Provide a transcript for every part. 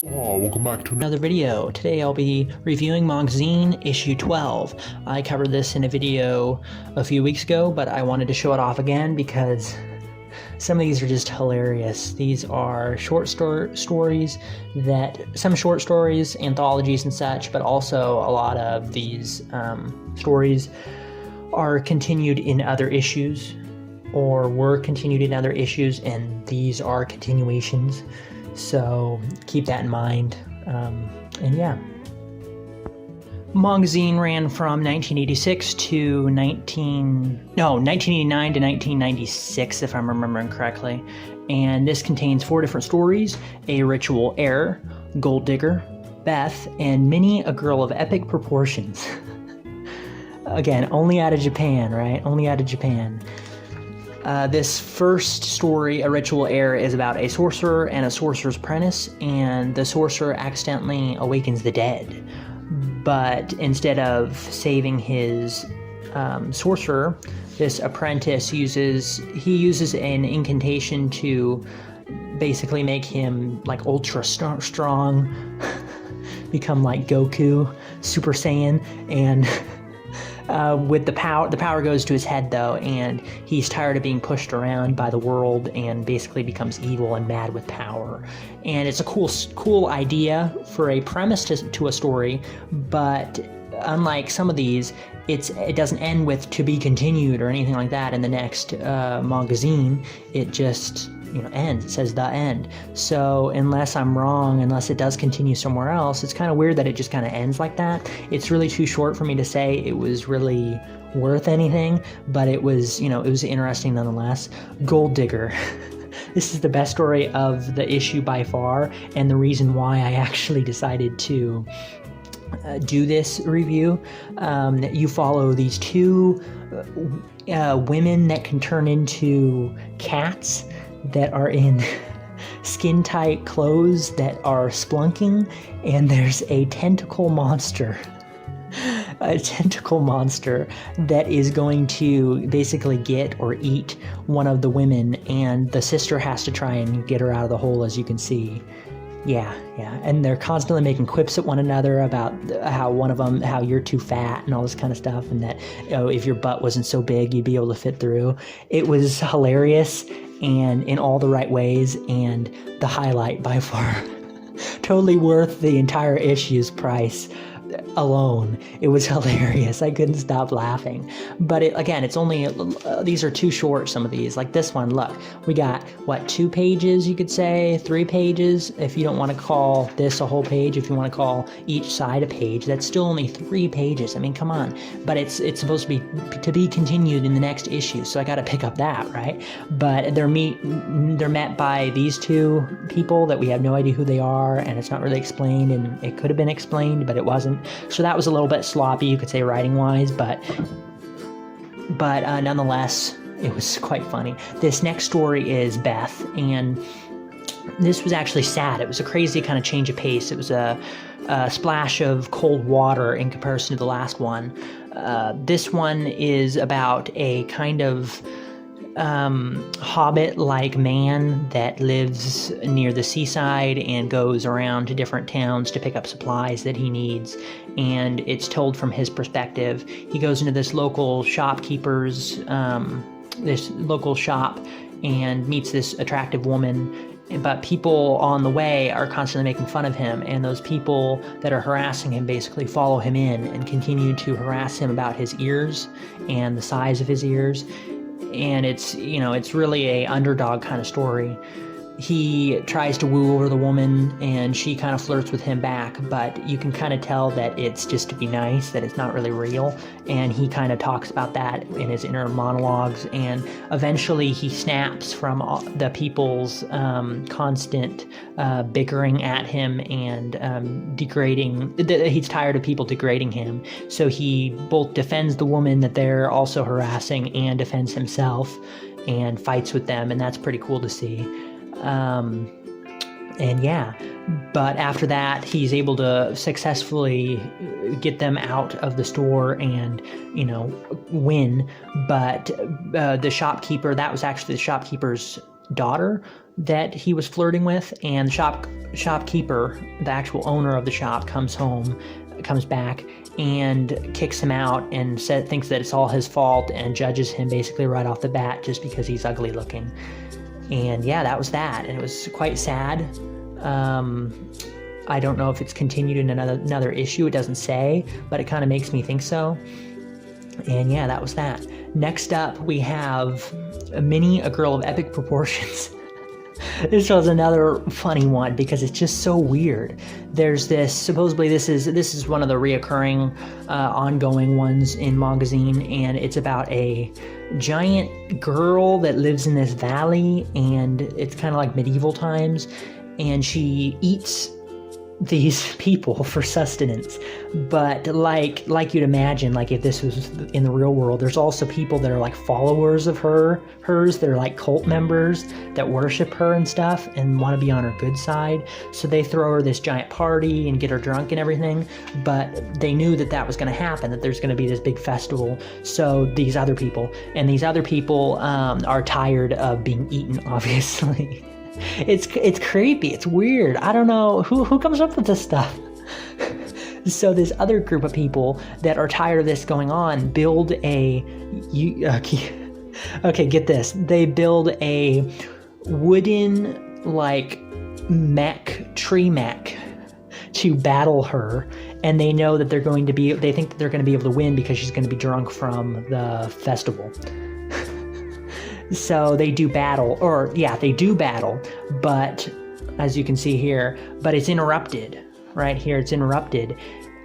Oh, welcome back to Another video. Today I'll be reviewing Mangazine issue 12. I covered this in a video a few weeks ago, but I wanted to show it off again because some of these are just hilarious. These are stories some short stories, anthologies and such, but also a lot of these stories are continued in other issues or were continued in other issues, and these are continuations. So keep that in mind. And yeah. Mangazine ran from 1986 to 1989 to 1996, if I'm remembering correctly. And this contains 4 different stories: a ritual heir, Gold Digger, Beth, and Minnie, a girl of epic proportions. Again, only out of Japan, right? Only out of Japan. This first story, A Ritual Heir, is about a sorcerer and a sorcerer's apprentice, and the sorcerer accidentally awakens the dead. But instead of saving his sorcerer, this apprentice uses an incantation to basically make him like ultra strong, become like Goku, Super Saiyan, and with the power goes to his head though, and he's tired of being pushed around by the world and basically becomes evil and mad with power. And it's a cool idea for a premise to a story, but unlike some of these, it doesn't end with "to be continued" or anything like that in the next magazine. It just ends. It says "the end." So unless I'm wrong, unless it does continue somewhere else, it's kind of weird that it just kind of ends like that. It's really too short for me to say it was really worth anything, but it was, it was interesting nonetheless. Gold Digger. This is the best story of the issue by far, and the reason why I actually decided to do this review. You follow these 2 women that can turn into cats that are in skin-tight clothes that are splunking, and there's a tentacle monster. A tentacle monster that is going to basically get or eat one of the women, and the sister has to try and get her out of the hole, as you can see. Yeah, and they're constantly making quips at one another about how you're too fat and all this kind of stuff, and that if your butt wasn't so big, you'd be able to fit through. It was hilarious and in all the right ways, and the highlight by far. Totally worth the entire issue's price alone. It was hilarious. I couldn't stop laughing. But it's only these are too short, some of these. Like this one, look, we got 2 pages, you could say, 3 pages, if you don't want to call this a whole page. If you want to call each side a page, that's still only 3 pages. I mean, come on. But it's supposed to be continued in the next issue, so I got to pick up that, right? But they're met by these 2 people that we have no idea who they are, and it's not really explained, and it could have been explained, but it wasn't. So that was a little bit sloppy, you could say, writing-wise, but nonetheless, it was quite funny. This next story is Beth, and this was actually sad. It was a crazy kind of change of pace. It was a splash of cold water in comparison to the last one. This one is about a kind of hobbit-like man that lives near the seaside and goes around to different towns to pick up supplies that he needs, and it's told from his perspective. He goes into this local shop and meets this attractive woman, but people on the way are constantly making fun of him, and those people that are harassing him basically follow him in and continue to harass him about his ears and the size of his ears. And it's really a underdog kind of story. He tries to woo over the woman, and she kind of flirts with him back, but you can kind of tell that it's just to be nice, that it's not really real, and he kind of talks about that in his inner monologues, and eventually he snaps from the people's constant bickering at him and degrading. He's tired of people degrading him, so he both defends the woman that they're also harassing and defends himself and fights with them, and that's pretty cool to see. And yeah, but after that, he's able to successfully get them out of the store and, win. But the shopkeeper, that was actually the shopkeeper's daughter, that he was flirting with, and shopkeeper, the actual owner of the shop, comes back and kicks him out and thinks that it's all his fault and judges him basically right off the bat just because he's ugly looking. And yeah, that was that, and it was quite sad. I don't know if it's continued in another issue. It doesn't say, but it kind of makes me think so. And yeah, that was that. Next up, we have Minnie, a girl of epic proportions. This was another funny one because it's just so weird. There's this, supposedly this is one of the reoccurring ongoing ones in Mangazine, and it's about a giant girl that lives in this valley, and it's kind of like medieval times, and she eats these people for sustenance. But like you'd imagine, like if this was in the real world, there's also people that are like followers of hers. They're like cult members that worship her and stuff and want to be on her good side. So they throw her this giant party and get her drunk and everything. But they knew that was going to happen, that there's going to be this big festival. So these other people are tired of being eaten, obviously. It's creepy. It's weird. I don't know who comes up with this stuff. So this other group of people that are tired of this going on build okay, get this. They build a wooden like tree mech to battle her, and they know that they think that they're going to be able to win because she's going to be drunk from the festival. So they do battle, but as you can see here, but it's interrupted. Right here, it's interrupted,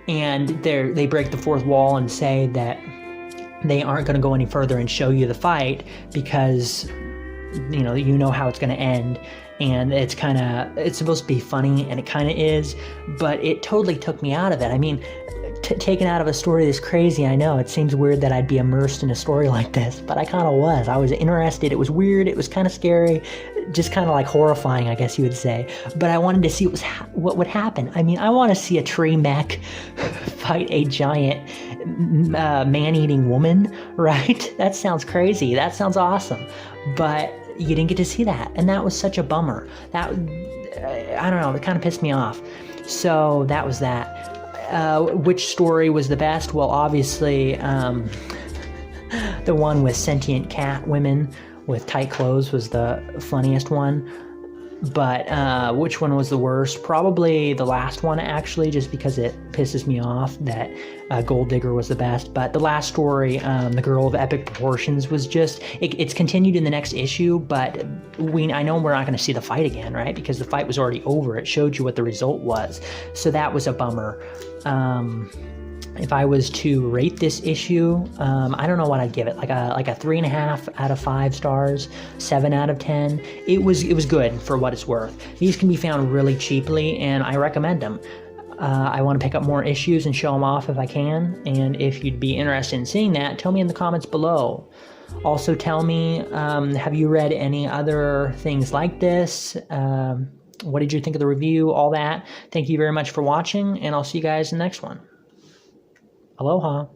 and they break the fourth wall and say that they aren't going to go any further and show you the fight because you know how it's going to end. And it's supposed to be funny, and it kind of is, but it totally took me out of it. I mean, taken out of a story this crazy, I know. It seems weird that I'd be immersed in a story like this, but I kind of was. I was interested. It was weird. It was kind of scary. Just kind of like horrifying, I guess you would say. But I wanted to see what would happen. I mean, I want to see a tree mech fight a giant man-eating woman, right? That sounds crazy. That sounds awesome. But you didn't get to see that, and that was such a bummer. I don't know, it kind of pissed me off. So that was that. Which story was the best? Well, obviously, the one with sentient cat women with tight clothes was the funniest one. But which one was the worst? Probably the last one, actually, just because it pisses me off that Gold Digger was the best. But the last story, the girl of epic proportions, was just, it's continued in the next issue, but I know we're not going to see the fight again, right? Because the fight was already over. It showed you what the result was. So that was a bummer. If I was to rate this issue, I don't know what I'd give it, like a 3.5 out of 5 stars, 7 out of 10. It was good for what it's worth. These can be found really cheaply, and I recommend them. I want to pick up more issues and show them off if I can, and if you'd be interested in seeing that, tell me in the comments below. Also tell me, have you read any other things like this? What did you think of the review? All that. Thank you very much for watching, and I'll see you guys in the next one. Aloha.